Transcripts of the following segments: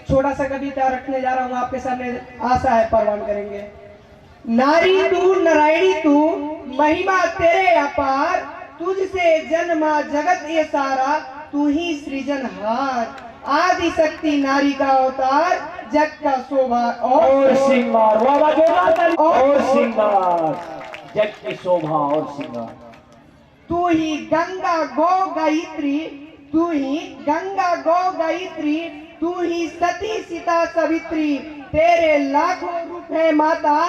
छोटा सा कविता रखने जा रहा हूँ आपके सामने, आशा है परवान करेंगे। नारी तू नारायणी तू, महिमा तेरे अपार, तुझसे जन्मा जगत ये सारा, तू ही सृजनहार। आदि शक्ति नारी का अवतार, जग का शोभा और श्रृंगार, और श्रृंगार, जग की शोभा और श्रृंगार। तू ही गंगा गौ गायत्री, तू ही गंगा गौ गायत्री, तू ही सती सीता सवित्री, तेरे लाखों रूप है माता,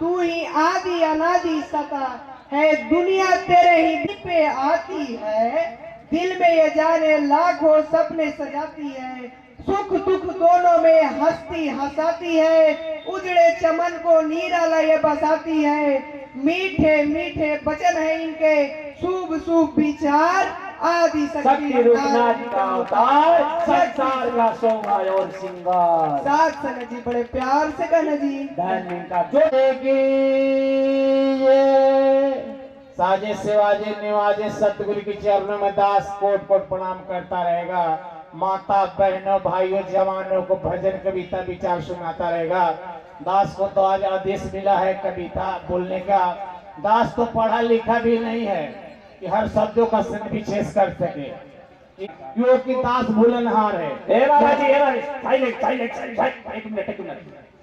तू ही आदि अनादि सता है। दुनिया तेरे ही दिल पे आती है, दिल में ये जाने लाखों सपने सजाती है। सुख दुख दोनों में हंसती हंसाती है, उजड़े चमन को निराला ये बसाती है। मीठे मीठे वचन है इनके, शुभ शुभ विचार, आदि शक्ति रूपनाथ का अवतार, संसार का शोभा और श्रृंगार। साथ संग जी, बड़े प्यार से कहना जी। धन्य का जो साजे सेवाजे निवाजे सतगुरु के चरणों में दास कोट कोट प्रणाम करता रहेगा। माता बहनों भाइयों जवानों को भजन कविता विचार सुनाता रहेगा। दास को तो आज आदेश मिला है कविता बोलने का। दास तो पढ़ा लिखा भी नहीं है कि हर शब्दों का विशेष कर सके, क्योंकि दास भूलनहार है।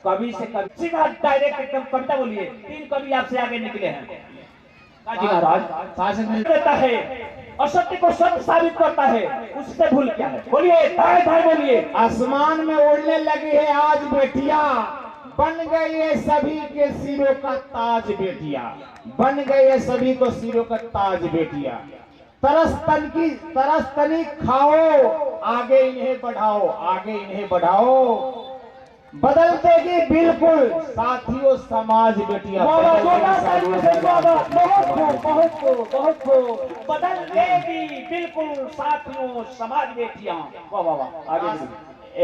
कवि से कवि सीधा डायरेक्ट एकदम कविता बोलिए। 3 कवि आपसे आगे निकले हैं। देता है, असत्य को सत्य साबित करता है, उससे भूल क्या है? बोलिए भाई बोलिए। आसमान में उड़ने लगी है आज बेटिया, बन गई है सभी के सिरों का ताज बेटिया, बन गई है सभी को सिरों का ताज बेटिया। तरस तनी खाओ, आगे इन्हें बढ़ाओ, आगे इन्हें बढ़ाओ। बदल देगी बिल्कुल साथियों समाज बेटिया, बदल देगी बिल्कुल साथियों समाज बेटियां। वाह वाह वाह। आगे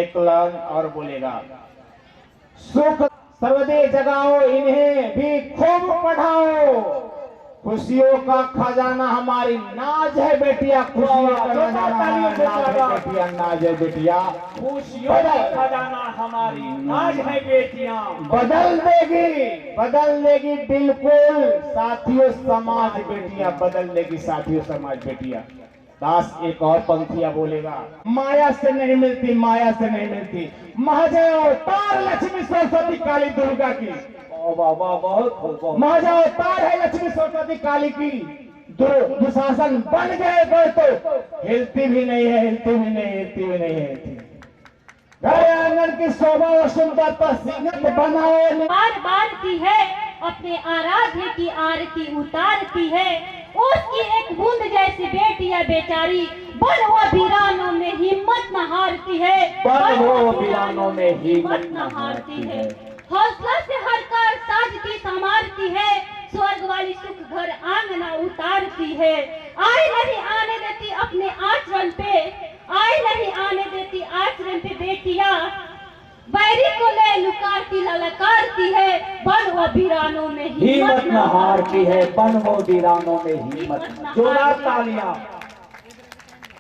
एक लाइन और बोलेगा। सुख सर्वदे जगाओ, इन्हें भी खूब पढ़ाओ, खुशियों का खजाना हमारी नाज है बेटिया, खुशियों का बेटिया नाज है बेटिया, खुशियों का खजाना हमारी नाज है बेटियां। बदल देगी बिल्कुल साथियों समाज बेटिया, बदल देगी साथियों समाज बेटिया। दास एक और पंक्तियां बोलेगा। माया से नहीं मिलती, माया से नहीं मिलती, महजय अवतार लक्ष्मी सरस्वती काली दुर्गा की। बहुत महज अवतार है लक्ष्मी सरस्वती काली की। दुशासन बन गए तो हिलती भी नहीं है, हिलती भी नहीं, हिलती भी नहीं है। घर आंगन की शोभा और सुंदरता सीमित बनाओ। बार बार की है अपने आराध्य की आरती उतारती है, उसकी एक बूंद जैसी बेटिया बेचारी, बन वो वीरानों में हिम्मत न हारती है, बन वो वीरानों में हिम्मत न हारती है। हौसला से हर कार साजती संवारती है, स्वर्ग वाली सुख घर आंगना उतारती है। आए नहीं आने देती अपने आचरण पे, आए नहीं आने देती आचरण पे बेटिया, बैरी को ले लुकारती ललकारती है, बन वो वीरानों में हिम्मत न हारती है, बन वो वीरानों में हिम्मत। जोरदार तालियां।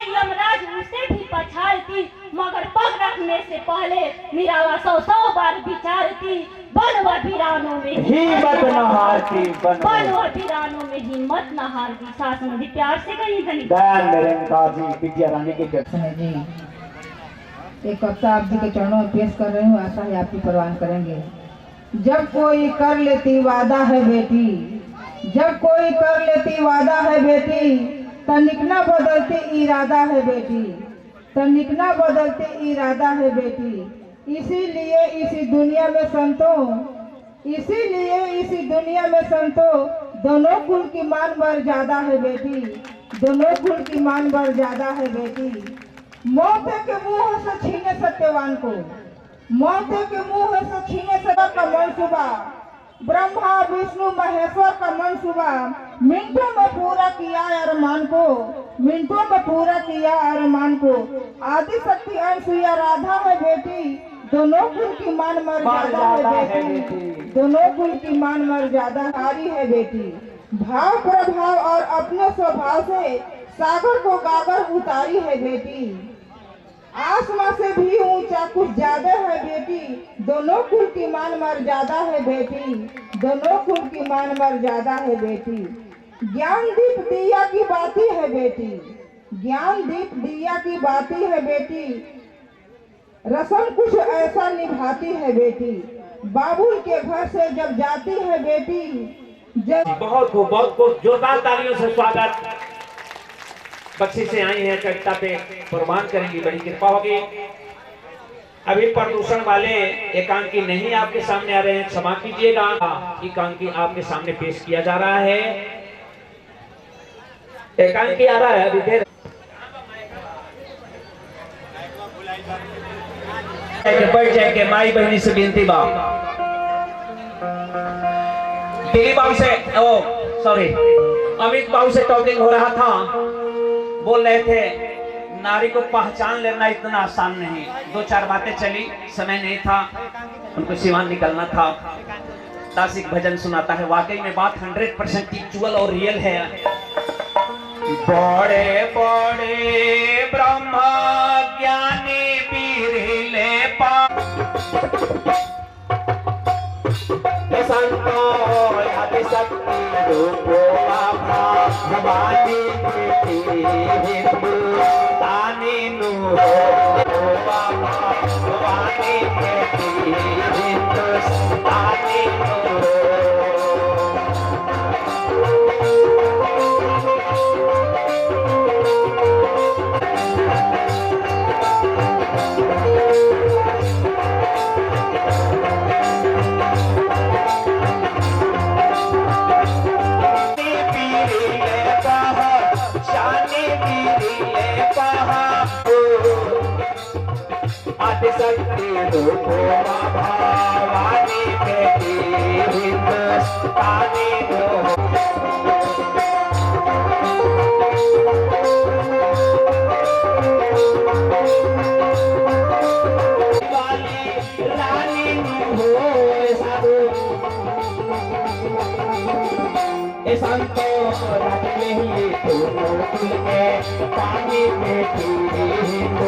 यमराज उसे भी पछाड़ती, मगर पग रखने से पहले निराला 100 बार विचारती, बन वो वीरानों में हिम्मत न हारती, बन वो वीरानों में हिम्मत न हारती। शासन भी प्यार से कही धनी विद्या रानी की जी एक कविता आप जी के चरणों में पेश कर रही हूँ, आशा है आपकी परवान करेंगे। जब कोई कर लेती वादा है बेटी, जब कोई कर लेती वादा है बेटी, तनिक न बदलती इरादा है बेटी, तनिक न बदलती इरादा है बेटी। इसीलिए इसी दुनिया में संतों, इसीलिए इसी दुनिया में संतों, दोनों कुल की मान मर्यादा है बेटी, दोनों कुल की मान मर्यादा है बेटी। मौत के मुंह से छीने सत्यवान को, मौत के मुंह से छीने सदा का मंसूबा, ब्रह्मा विष्णु महेश्वर का मंसूबा, मिनटों में पूरा किया अरमान को, मिनटों में पूरा किया अरमान को। आदि शक्ति अनसुईया राधा है बेटी, दोनों कुल की मान मर्यादा है बेटी, दोनों कुल की मान मर्यादा हारी है बेटी। भाव प्रभाव और अपने स्वभाव से सागर को गागर उतारी है बेटी, आसमां से भी ऊंचा कुछ ज्यादा है दोनों कुल की मान मर्यादा है बेटी, दोनों कुल की मान मर्यादा है बेटी। ज्ञान दीप दिया की बाती है बेटी, ज्ञान दीप दिया की बाती है बेटी। रसम कुछ ऐसा निभाती है बेटी, बाबुल के घर से जब जाती है बेटी। बहुत खूब जोरदार तालियों से स्वागत। बच्ची से आई हैं, कविता पे प्रमाण करेंगी, बड़ी कृपा होगी। अभी प्रदूषण वाले एकांकी नहीं आपके सामने आ रहे हैं, क्षमा कीजिएगा। एकांकी आपके सामने पेश किया जा रहा है। एकांकी आ रहा है अभी देर बैठ जाएंगे। माई बहनी से विनती बा, दिलीप बाबू से, ओ सॉरी, अमित बाबू से टॉकिंग हो रहा था। बोल रहे थे नारी को पहचान लेना इतना आसान नहीं। दो चार बातें चली, समय नहीं था, उनको सिवान निकलना था। दासिक भजन सुनाता है, वाकई में बात 100% एक्चुअल और रियल है। बड़े बड़े ब्रह्म ज्ञानी बिरले संतो शक्ति रूपो भवानी तानी नु भवानी तानी शक्ति रूपो भवानी तानी रानी हो संतो पानी में पानी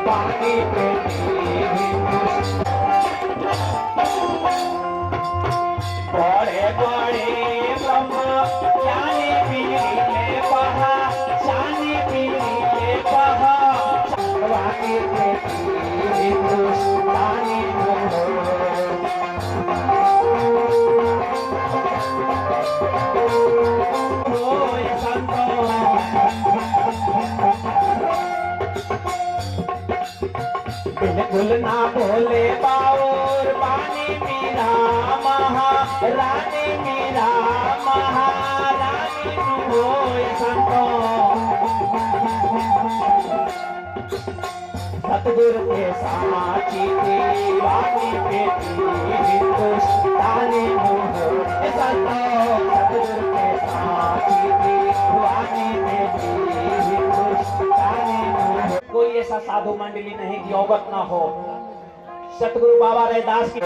पानी बड़े बड़े ब्रह्म ज्ञानी बिरले पहा जानी बिरले पहा वाणी हिंदुस्तानी बिल्कुल ना बोले बाउर बानी मीरा महारानी मीरा महारानी होय संतो सतगुरु के साची दीवानी बेटी हिंदुस्तानी होय संतो सतगुरु के साची दीवानी बेटी हिंदुस्तानी होय। कोई ऐसा साधु मंडली नहीं कि अवगत ना हो सतगुरु बाबा रैदास की।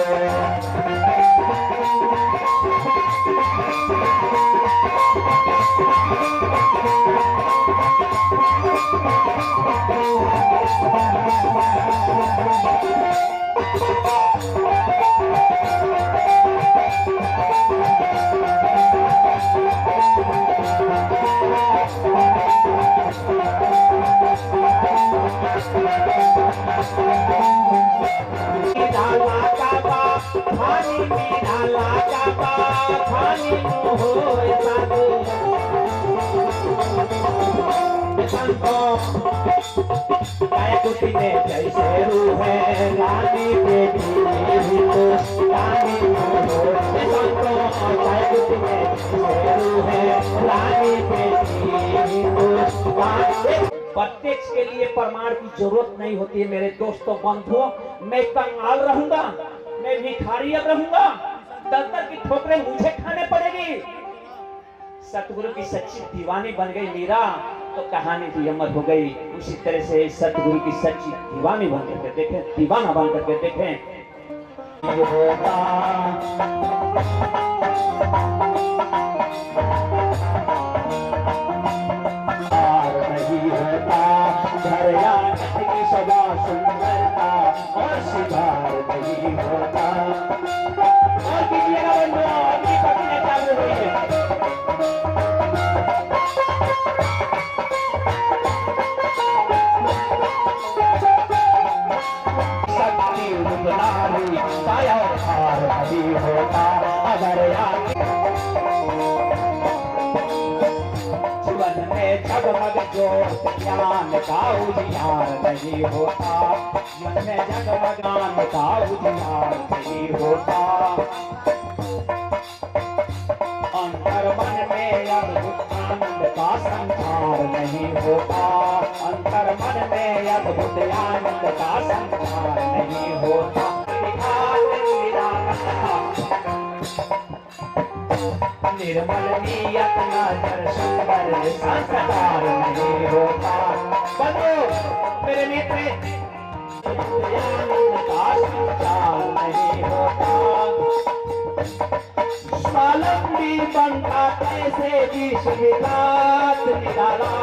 जैसे रूह है रानी बेटी हिंदुस्तानी प्रत्यक्ष के लिए प्रमाण की जरूरत नहीं होती है मेरे दोस्तों बंधुओं। मैं कंगाल रहूंगा, मैं भिखारी अब रहूंगा, दर की ठोकरें मुझे खाने पड़ेगी। सतगुरु की सच्ची दीवानी बन गई मीरा तो कहानी भी अमर हो गई। उसी तरह से सतगुरु की सच्ची दीवानी बन करके देखें, दीवाना बन करके देखें। नहीं होता ज्योत ज्ञान का उजियार नहीं होता, मन में जगमगान का उजियार नहीं होता। अंतर मन में अद्भुत आनंद का संचार नहीं होता, अंतर मन में अद्भुत आनंद का संचार नहीं होता। निर्मल नियत नजर सुंदर संस्कार नहीं होता। बंधु मेरे मित्र, आनंद का संचार नहीं होता। स्वावलंबी बनता कैसे विश्वविख्यात निराला,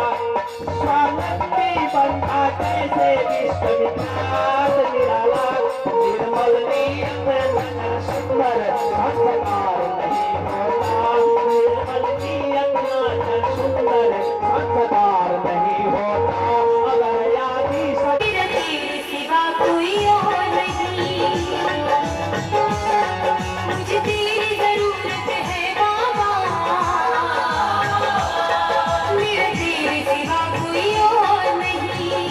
स्वावलंबी बनता कैसे विश्वविख्यात निराला। निर्मल नियत नजर सुंदर संस्कार नहीं होता, निर्मल नियत नजर सुंदर संस्कार नहीं होता। अगर यादी तेरे सिवा कोई और नहीं, मुझे तेरी जरूरत है बाबा, मेरा तेरे सिवा कोई और नहीं,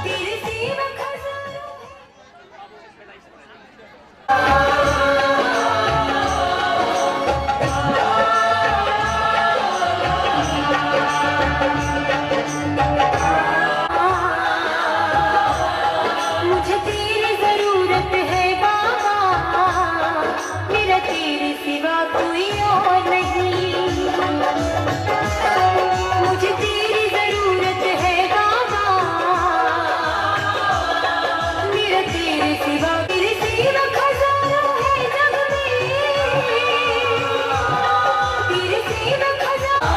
तेरे सिवा मुझे तेरी जरूरत है बाबा, मेरा तेरे सिवा कोई और नहीं, मुझे तेरी जरूरत है बाबा, मेरा तेरे सिवा खजाना है जग में, तेरे सिवा खजाना,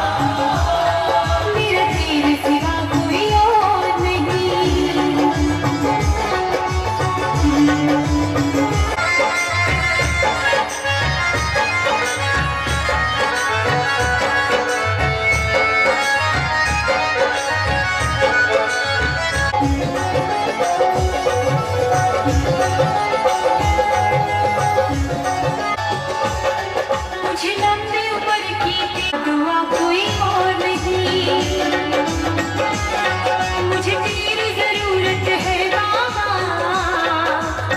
मेरा तेरे सिवा कोई और नहीं। मुझे लंबी उम्र की दुआ कोई और नहीं, मुझे तेरी जरूरत है बाबा,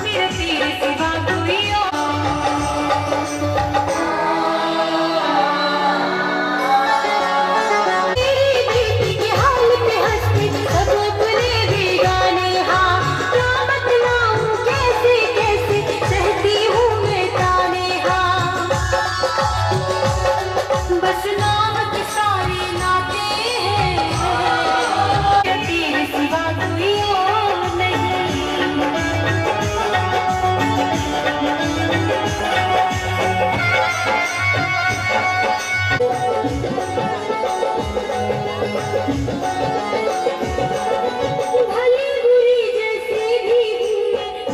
मेरा तेरे सिवा कोई और। तेरी बेटी के हाल पे हंसते सब अपने बेगाने, हाँ क्या बतलाऊं कैसे कैसे सहती हूँ मैं ताने, हाँ बस नाम के सारे नाते हैं, तेरे सिवा कोई और नहीं। भले बुरी जैसी भी हूँ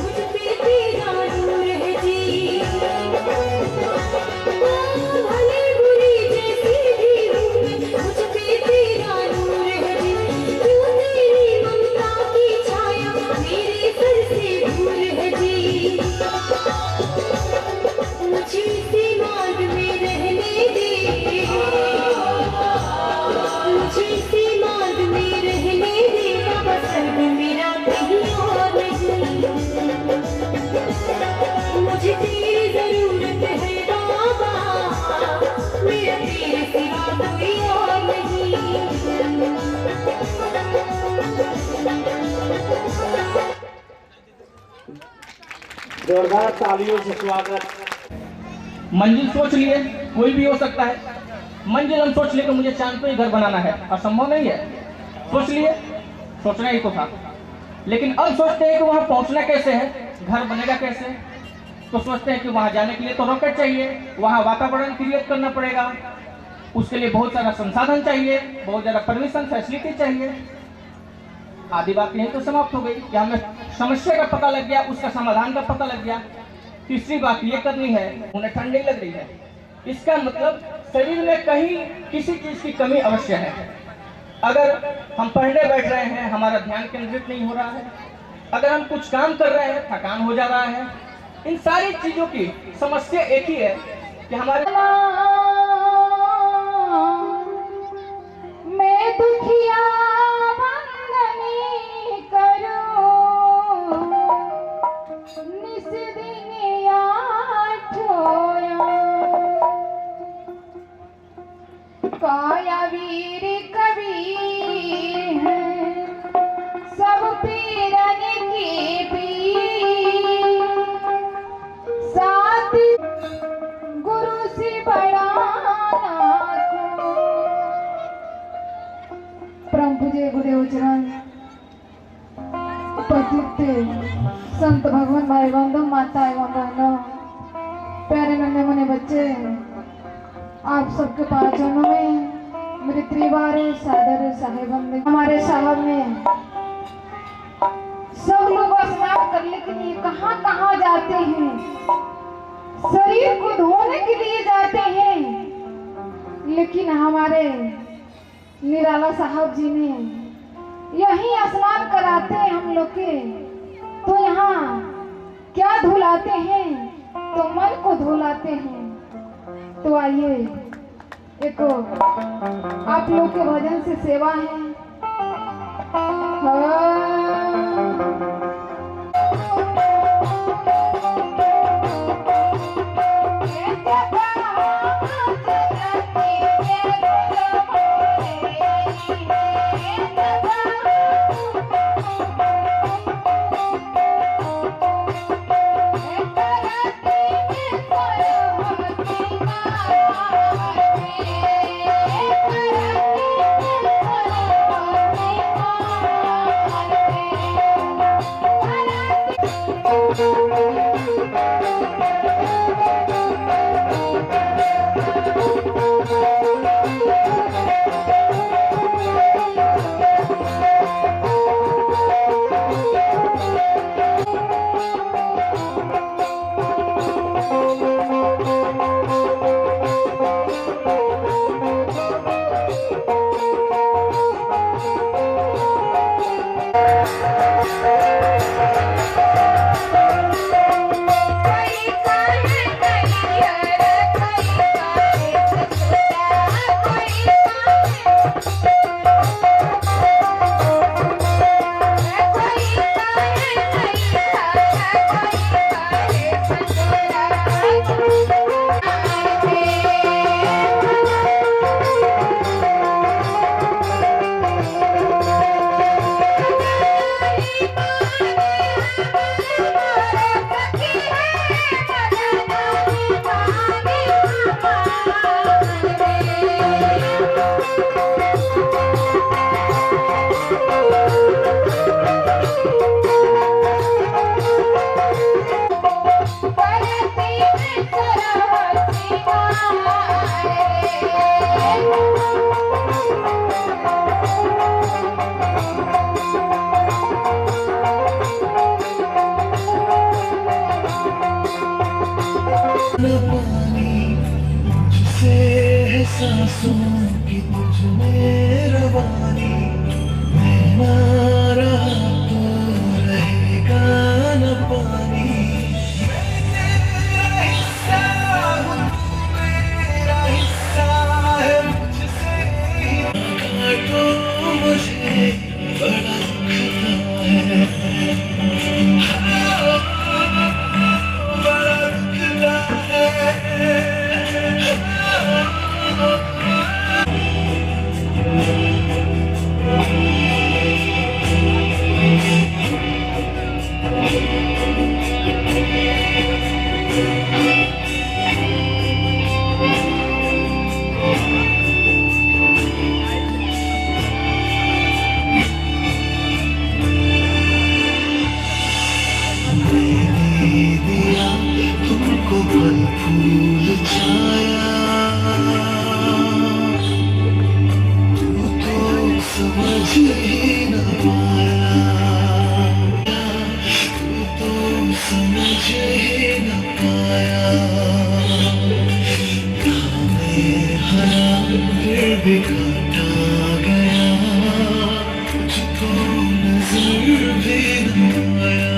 मुझ पे तेरा नूर है जी, भले बुरी जैसी भी हूँ मुझ पे तेरा नूर है जी, क्यों तेरी ममता की छाया मेरे सर से दूर है जी। मुझे इसी मार्ग में रहने दे, मुझे इसी मार्ग में रहने दे, पसंद मेरा कहीं और नहीं, मुझे तेरी जरूरत है बाबा, मेरा तेरे सिवा कोई और नहीं। जोरदार तालियों से स्वागत। मंजिल सोच लिए कोई भी हो सकता है, मंजिल हम सोच लिए कि मुझे चांद पे ही घर बनाना है, असंभव नहीं है। सोच लिए, सोचना ही तो था, लेकिन अब सोचते हैं कि वहां पहुंचना कैसे है, घर बनेगा कैसे, तो सोचते हैं कि वहां जाने के लिए तो रॉकेट चाहिए, वहां वातावरण क्रिएट करना पड़ेगा, उसके लिए बहुत सारा संसाधन चाहिए, बहुत ज़्यादा परमिशन फैसिलिटी चाहिए। आधी बात यही तो समाप्त हो गई कि हमें समस्या का पता लग गया, उसका समाधान का पता लग गया। तीसरी बात ये करनी है, उन्हें ठंडी लग रही है, इसका मतलब शरीर में कहीं किसी चीज की कमी अवश्य है। अगर हम पढ़ने बैठ रहे हैं, हमारा ध्यान केंद्रित नहीं हो रहा है, अगर हम कुछ काम कर रहे हैं, थकान हो जा रहा है, इन सारी चीजों की समस्या एक ही है कि हमारे भुजे गुड़े उचरण पतिते संत भगवान भाई बंधु माता एवं बहनों, प्यारे नन्हे मुन्ने बच्चे, आप सबके पास चरणों में मेरी त्रिवार सादर साहेब। हमारे साहब ने सब लोग स्नान करने के लिए कहाँ कहाँ जाते हैं, शरीर को धोने के लिए जाते हैं, लेकिन हमारे निराला साहब जी ने यही स्नान कराते हैं हम लोग के। तो यहाँ क्या धुलाते हैं, तो मन को धुलाते हैं। तो आइए एक आप लोग के भजन से सेवा है। सांसों की तुझ में रवानी, मैं ना रहा तो रहेगा न पानी। मैं तेरा हिस्सा हूँ, तू मेरा हिस्सा है, मुझसे ही काटो मुझे बड़ा दुखता है, बड़ा दुखता है। दिया तुमको फल फूल छाया, तू तो समझ ही न पाया, तू तो समझ ही न पाया। हमें हरा फिर भी काटा गया, तुझको नजर भी न आया।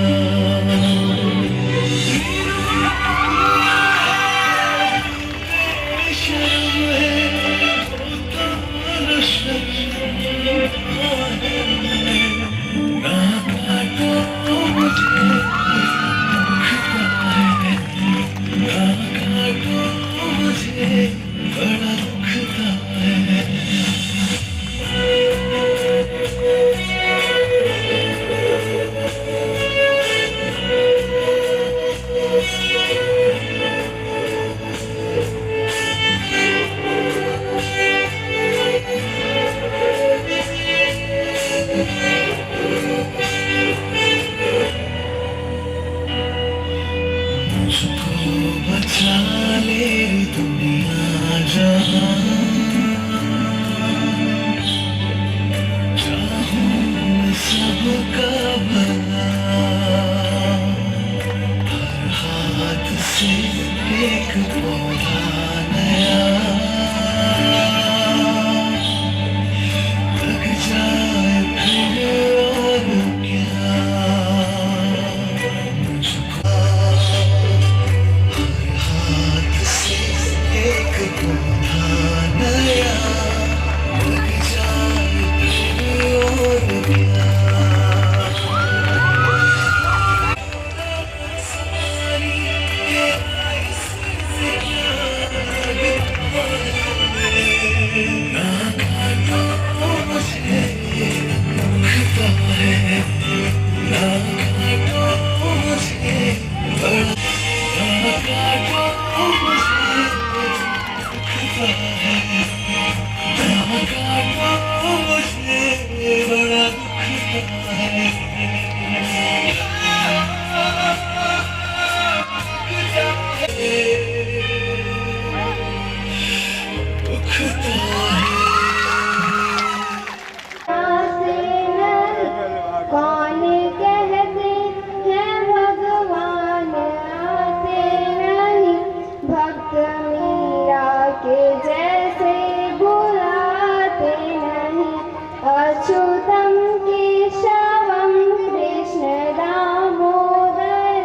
मुझे बड़ा दुखता कौन कहते हैं भगवान आते नहीं, भक्त मीरा के जैसे बुलाते नहीं। अच्युतम केशवम कृष्ण दामोदर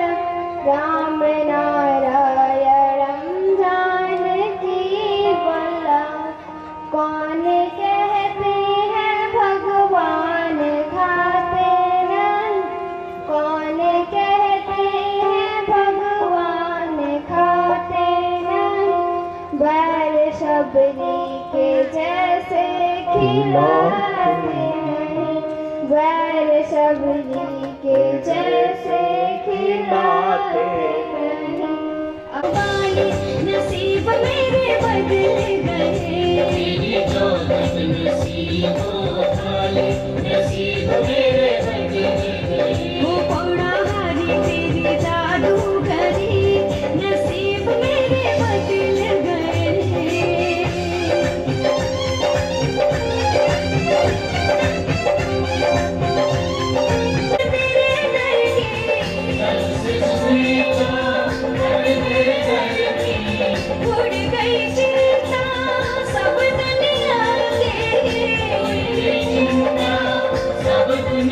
राम नारायणम जानकी वल्लभ। कौन कहते हैं भगवान खाते नहीं, कौन कहते हैं भगवान खाते नहीं। बैल शबरी के जैसे खिलाते नहीं, बैल शबरी के जैसे खिलाते नहीं। अबानी नसीब मेरे बदल गए, मेरी जो नसीबों वाले नसीब मेरे बदल गए। वो पौड़ा हारी तेरी जादूगरी, नसीब मेरे बदल गए। उड़ गई चिंता सब दुनिया के, सब दुनिया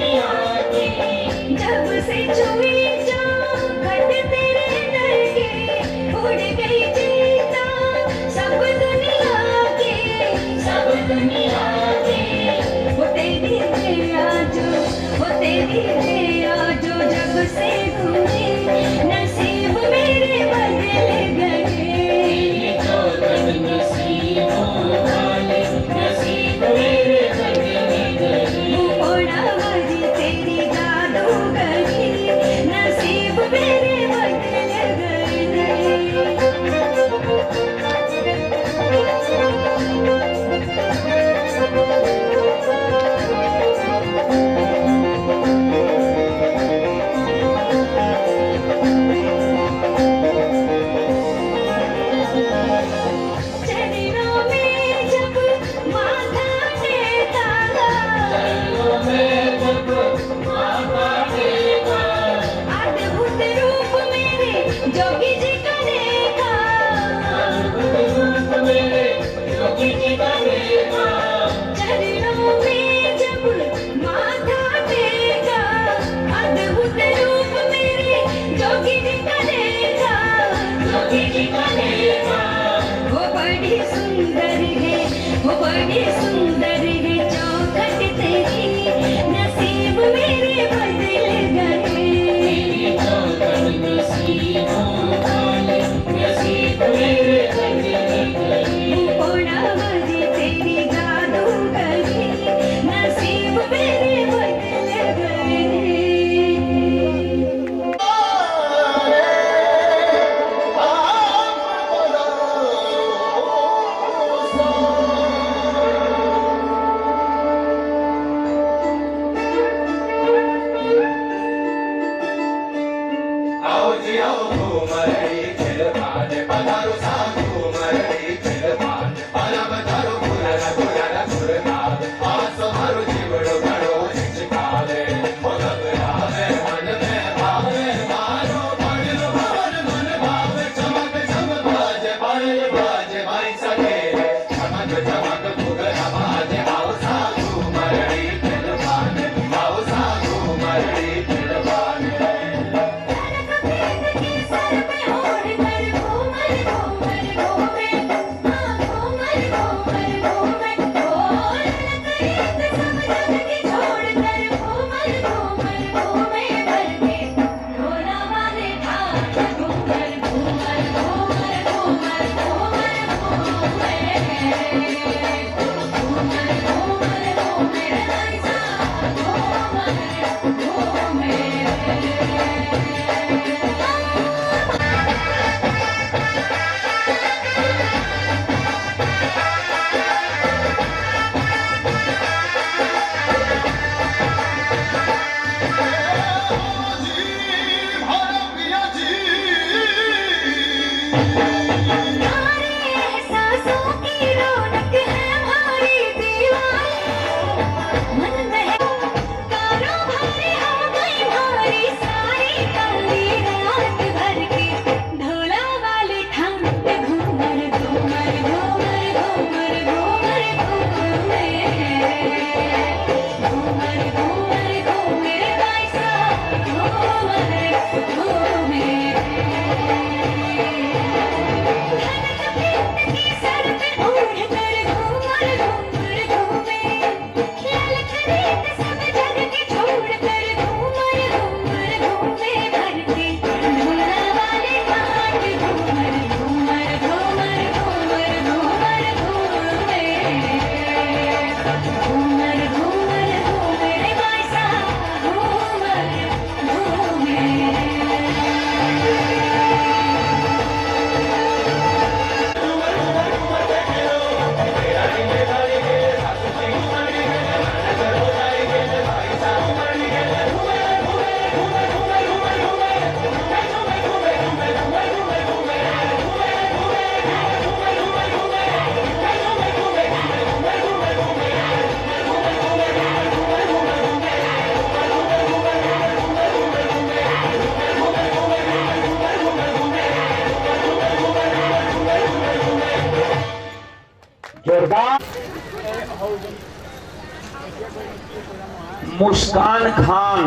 मुस्कान खान।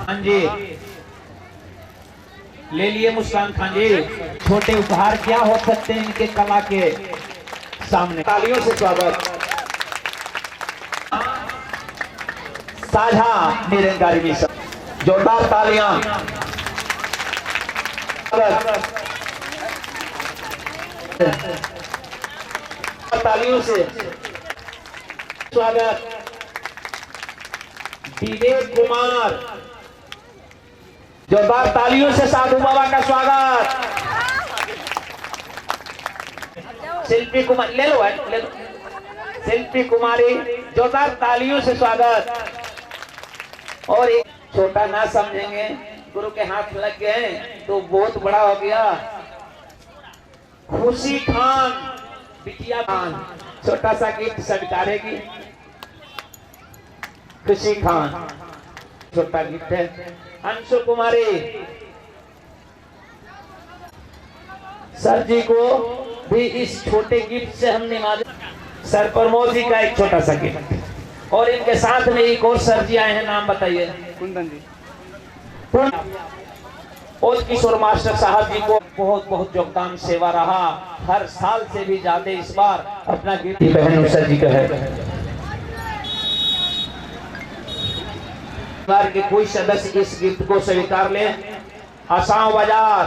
हाँ जी, ले लिए मुस्कान खान जी। छोटे उपहार क्या हो सकते हैं इनके कला के सामने। तालियों से स्वागत। साझा निरंकारी मिशन, जोरदार तालियां। तालियों से स्वागत। विवेक कुमार, जोरदार तालियों से साधु बाबा का स्वागत। शिल्पी कुमार, ले लो ले लो। शिल्पी कुमारी, जोरदार तालियों से स्वागत। और एक छोटा ना समझेंगे, गुरु के हाथ लग गए तो बहुत बड़ा हो गया। खुशी खान, बिटिया खान, छोटा सा गिफ्ट स्वीकारेगी। खुशी खान, छोटा गिफ्ट है। अंशु कुमारी, सर जी को भी इस छोटे गिफ्ट से हम निवाज। सर प्रमोद जी का एक छोटा सा गिफ्ट। और इनके साथ में एक और सर जी आए हैं, नाम बताइए। कुंदन जी। और किशोर मास्टर साहब जी को बहुत बहुत योगदान सेवा रहा, हर साल से भी ज्यादा इस बार अपना गिफ्ट बहन उषा जी का है। परिवार के कोई सदस्य इस गिफ्ट को स्वीकार ले। आसाम बाजार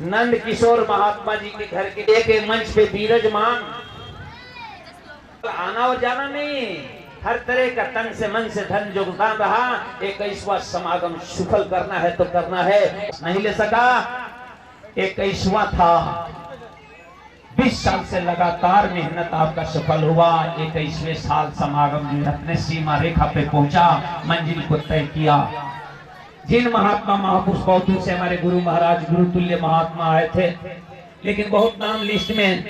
नंद किशोर महात्मा जी के घर के एक मंच पे विराजमान। आना और जाना नहीं, हर तरह का तन से मन से धन योगदान रहा। 21वां समागम सफल करना है तो करना है, नहीं ले सका। 21वां था, 20 साल से लगातार मेहनत आपका सफल हुआ। 21वें साल समागम जो अपने सीमा रेखा पे पहुंचा, मंजिल को तय किया। जिन महात्मा महापुरुष बौद्धों से हमारे गुरु महाराज गुरु तुल्य महात्मा आए थे, लेकिन बहुत नाम लिस्ट में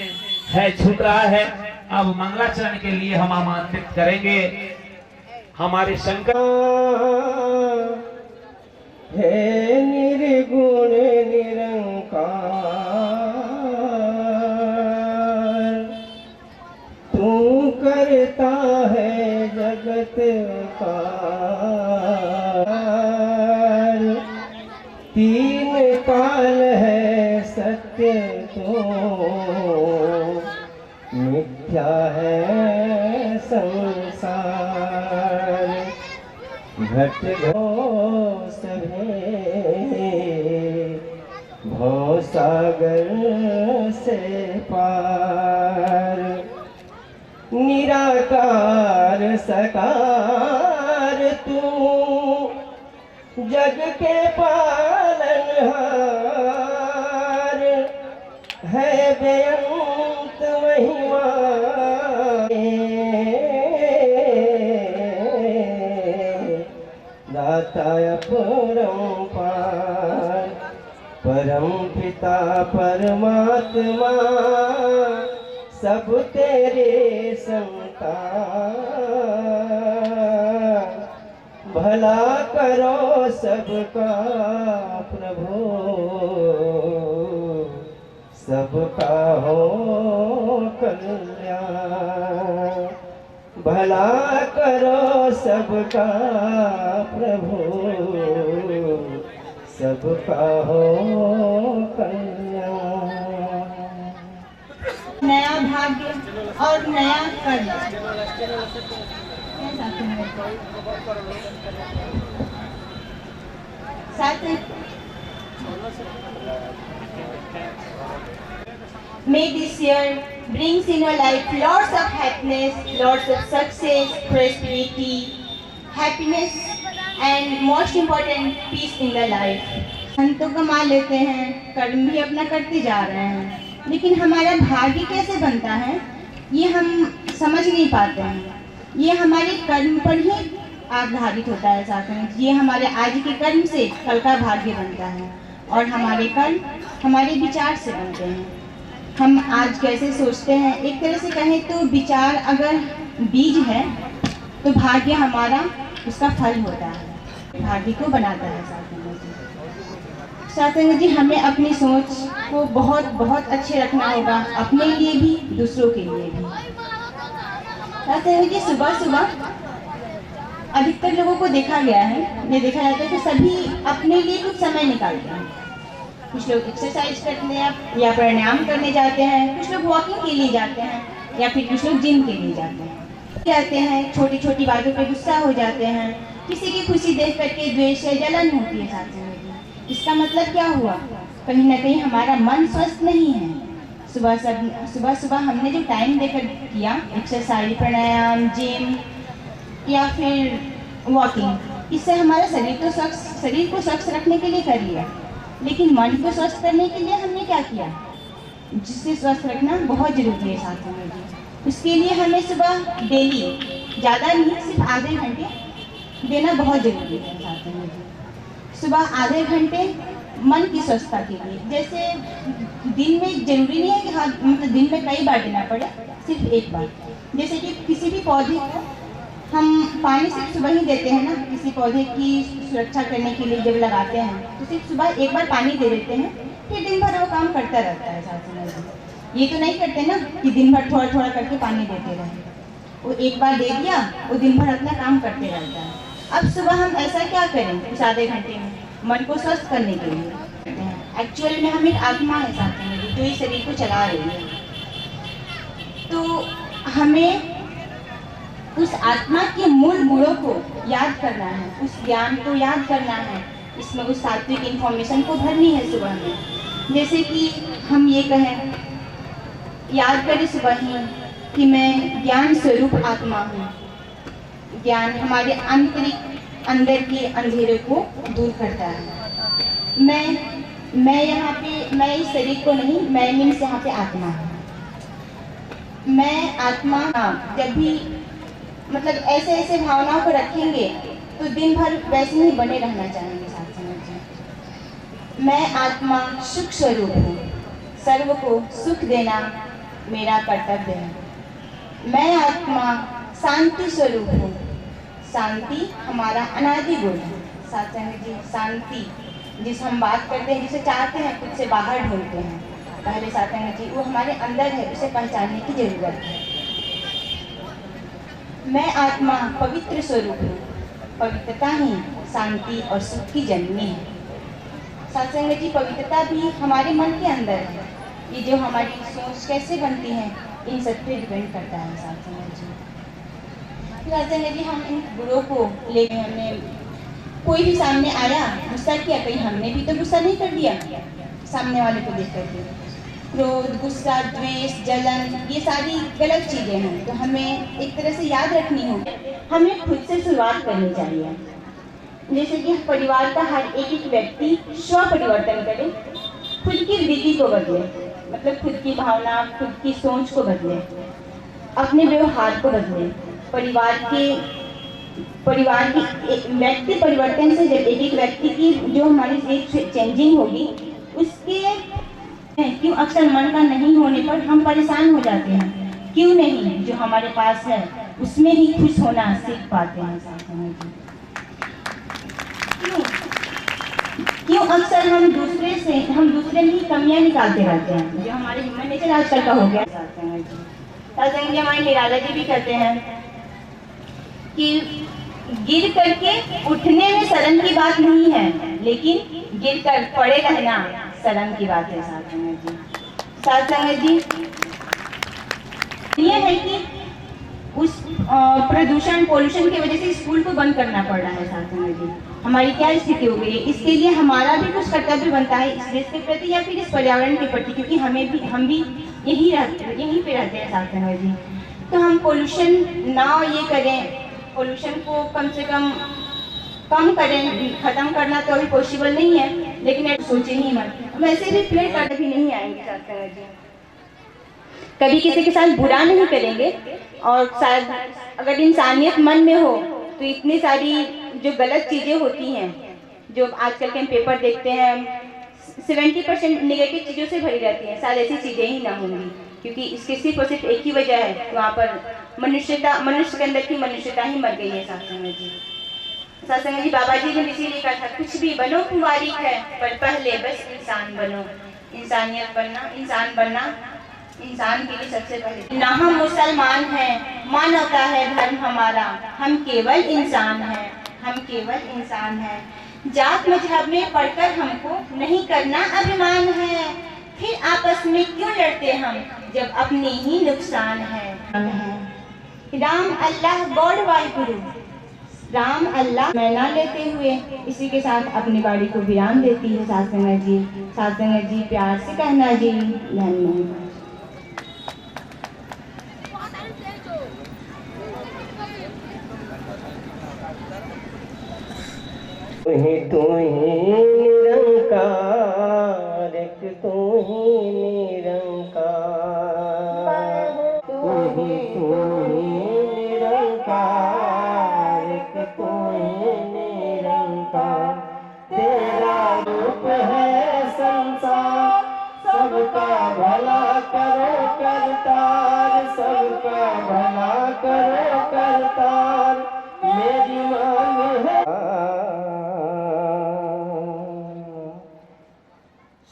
है, छूट रहा है। अब मंगलाचरण के लिए हम आमंत्रित करेंगे हमारे शंकर। हे निर्गुण निरंकार, तू करता है जगत का। तीन काल है सत्य तो मिथ्या है संसार। घट घो सभे भव सागर से पार। निराकार सकार तू जग के पालनहार। है बेअंत महिमा दाता अपरंपार। परम पिता परमात्मा सब तेरे संतान। भला करो सबका प्रभु, सबका हो कल्याण। भला करो सबका प्रभु, सबका हो कल्याण। नया भाग्य और नया कर्म। May this year brings in your life lots of happiness, lots of success, prosperity, happiness, and most important, peace in the life. हम तो कमा लेते हैं, कर्म भी अपना करते जा रहे हैं, लेकिन हमारा भाग्य कैसे बनता है ये हम समझ नहीं पाते हैं। ये हमारे कर्म पर ही आधारित होता है साथ में। ये हमारे आज के कर्म से कल का भाग्य बनता है, और हमारे कर्म हमारे विचार से बनते हैं। हम आज कैसे सोचते हैं, एक तरह से कहें तो विचार अगर बीज है तो भाग्य हमारा उसका फल होता है, भाग्य को बनाता है। सत्संग जी, हमें अपनी सोच को बहुत बहुत अच्छे रखना होगा, अपने लिए भी दूसरों के लिए भी। हैं कि सुबह सुबह अधिकतर लोगों को देखा गया है, ये देखा जाता है कि सभी अपने लिए कुछ समय निकालते हैं। कुछ लोग एक्सरसाइज करते हैं या प्राणायाम करने जाते हैं, कुछ लोग वॉकिंग के लिए जाते हैं या फिर कुछ लोग जिम के लिए जाते हैं। छोटी छोटी बातों पे गुस्सा हो जाते हैं, किसी की खुशी देख करके द्वेष या जलन होती है साथ में। इसका मतलब क्या हुआ? कहीं ना कहीं हमारा मन स्वस्थ नहीं है। सुबह सुबह हमने जो टाइम देकर किया एक्सरसाइज, प्राणायाम, जिम या फिर वॉकिंग, इससे हमारा शरीर को स्वस्थ रखने के लिए कर लिया, लेकिन मन को स्वस्थ करने के लिए हमने क्या किया? जिससे स्वस्थ रखना बहुत जरूरी है साथियों में जी। उसके लिए हमें सुबह डेली, ज़्यादा नहीं, सिर्फ आधे घंटे देना बहुत जरूरी है साथियों में जी। सुबह आधे घंटे मन की स्वस्थता के लिए, जैसे दिन में जरूरी नहीं है कि हाँ मतलब दिन में कई बार देना पड़े, सिर्फ एक बार। जैसे कि किसी भी पौधे को हम पानी सिर्फ सुबह ही देते हैं ना, किसी पौधे की सुरक्षा करने के लिए जब लगाते हैं तो सिर्फ सुबह एक बार पानी दे देते हैं, फिर दिन भर वो काम करता रहता है साथ में। ये तो नहीं करते ना कि दिन भर थोड़ा थोड़ा करके पानी देते रहे, वो एक बार दे दिया, वो दिन भर अपना काम करते रहता है। अब सुबह हम ऐसा क्या करें उस आधे घंटे में मन को स्वस्थ करने के लिए? एक्चुअल में हम एक आत्मा है साथ में जो इस शरीर को चला रही है, तो हमें उस आत्मा के मूल गुणों को याद करना है, उस ज्ञान को याद करना है, इसमें उस सात्विक इंफॉर्मेशन को भरनी है सुबह में। जैसे कि हम ये कहें, याद करें सुबह ही कि मैं ज्ञान स्वरूप आत्मा हूँ। ज्ञान हमारे आंतरिक अंदर के अंधेरे को दूर करता है। मैं यहाँ पे, मैं इस शरीर को नहीं, मैं मीन्स यहाँ पे आत्मा हूँ। मैं आत्मा, जब भी मतलब ऐसे ऐसे भावनाओं को रखेंगे तो दिन भर वैसे ही बने रहना चाहेंगे साथ समझिए। मैं आत्मा सुख स्वरूप हूँ, सर्व को सुख देना मेरा कर्तव्य है। मैं आत्मा शांति स्वरूप हूँ, शांति हमारा अनादि गुण है साथ जी। शांति जिस हम बात करते हैं, जिसे चाहते हैं, खुद से बाहर ढूंढते हैं, पहले साथ जी वो हमारे अंदर है, उसे पहचानने की जरूरत है। मैं आत्मा पवित्र स्वरूप हूँ, पवित्रता ही शांति और सुख की जननी है। सत्संग जी, पवित्रता भी हमारे मन के अंदर है। ये जो हमारी सोच कैसे बनती है, इन सब पे डिपेंड करता है सत्संग जी। सत्संग जी, हम इन गुणों को लेके, हमने कोई भी सामने आया गुस्सा किया, कहीं हमने भी तो गुस्सा नहीं कर दिया सामने वाले को देख करके। क्रोध, गुस्सा, द्वेष, जलन, ये सारी गलत चीज़ें हैं, तो हमें एक तरह से याद रखनी होगी। हमें खुद से शुरुआत करनी चाहिए। जैसे कि परिवार का हर एक व्यक्ति स्व परिवर्तन करे, खुद की वृत्ति को बदले, मतलब खुद की भावना, खुद की सोच को बदले, अपने व्यवहार को बदले। परिवार की व्यक्ति परिवर्तन से जब एक व्यक्ति की जो हमारी चेंजिंग होगी, उसके क्यों अक्सर मन का नहीं होने पर हम परेशान हो जाते हैं। क्यों नहीं, जो हमारे पास है उसमें ही खुश होना सीख पाते हैं। क्यों अक्सर हम दूसरे में ही कमियां निकालते रहते हैं, जो हमारे ह्यूमन नेचर आजकल का हो गया। सत्संग जी हमारे निराला जी भी कहते हैं कि गिर करके उठने में शर्म की बात नहीं है, लेकिन गिर कर पड़े रहना शर्म की बात है। सत्संग जी ये है कि उस प्रदूषण, पोल्यूशन की वजह से स्कूल को बंद करना पड़ रहा है। सत्संग जी, हमारी क्या स्थिति हो गई है? इसके लिए हमारा भी कुछ कर्तव्य बनता है इस देश के प्रति या फिर इस पर्यावरण के प्रति, क्योंकि हम भी यहीं पे रहते हैं सत्संग जी। तो हम पोल्यूशन ना ये करें, पोल्यूशन को कम से कम करें। खत्म करना तो अभी पॉसिबल नहीं है, लेकिन सोचे ही मत। वैसे भी पेड़ काट भी नहीं आएंगे सत्संग जी, कभी किसी के साथ बुरा नहीं करेंगे। और शायद अगर इंसानियत मन में हो तो इतनी सारी जो गलत चीज़ें होती हैं, जो आजकल के हम पेपर देखते हैं, 70% नेगेटिव चीज़ों से भरी रहती हैं, शायद ऐसी चीज़ें ही ना होंगी, क्योंकि इसके सिर्फ और सिर्फ एक ही वजह है, वहाँ पर मनुष्य के अंदर की मनुष्यता ही मर गई है सत्संग जी। सत्संग जी, बाबा जी ने इसीलिए कहा था, कुछ भी बनो कुंवारिक है, पर पहले बस इंसान बनो। इंसानियत बनना, इंसान बनना इंसान के लिए सबसे पहले ना हम मुसलमान हैं, मानवता है धर्म हमारा, हम केवल इंसान हैं, हम केवल इंसान हैं। जात मजहब में पढ़कर हमको नहीं करना अभिमान है, फिर आपस में क्यों लड़ते हम जब अपनी ही नुकसान है। राम अल्लाह गॉड वाहिगुरु, राम अल्लाह मैना लेते हुए इसी के साथ अपनी बाड़ी को विराम देती है सासंगत जी। सासंगत जी प्यार से कहना जी धन्यवाद। तू ही निरंकार, तू ही निरंकार, तू ही निरंकार, तू ही निरंकार। तेरा रूप है संसार, सबका भला करो करतार, सबका भला करो करतार। मेरी मांग है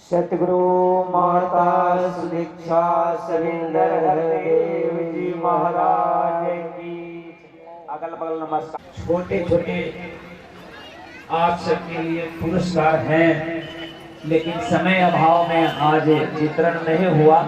सतगुरु माता सुदीक्षा सविंदर हरदेव जी महाराज की। अगल बगल नमस्कार। छोटे छोटे आप सबके लिए पुरस्कार हैं, लेकिन समय अभाव में आज चित्रण नहीं हुआ।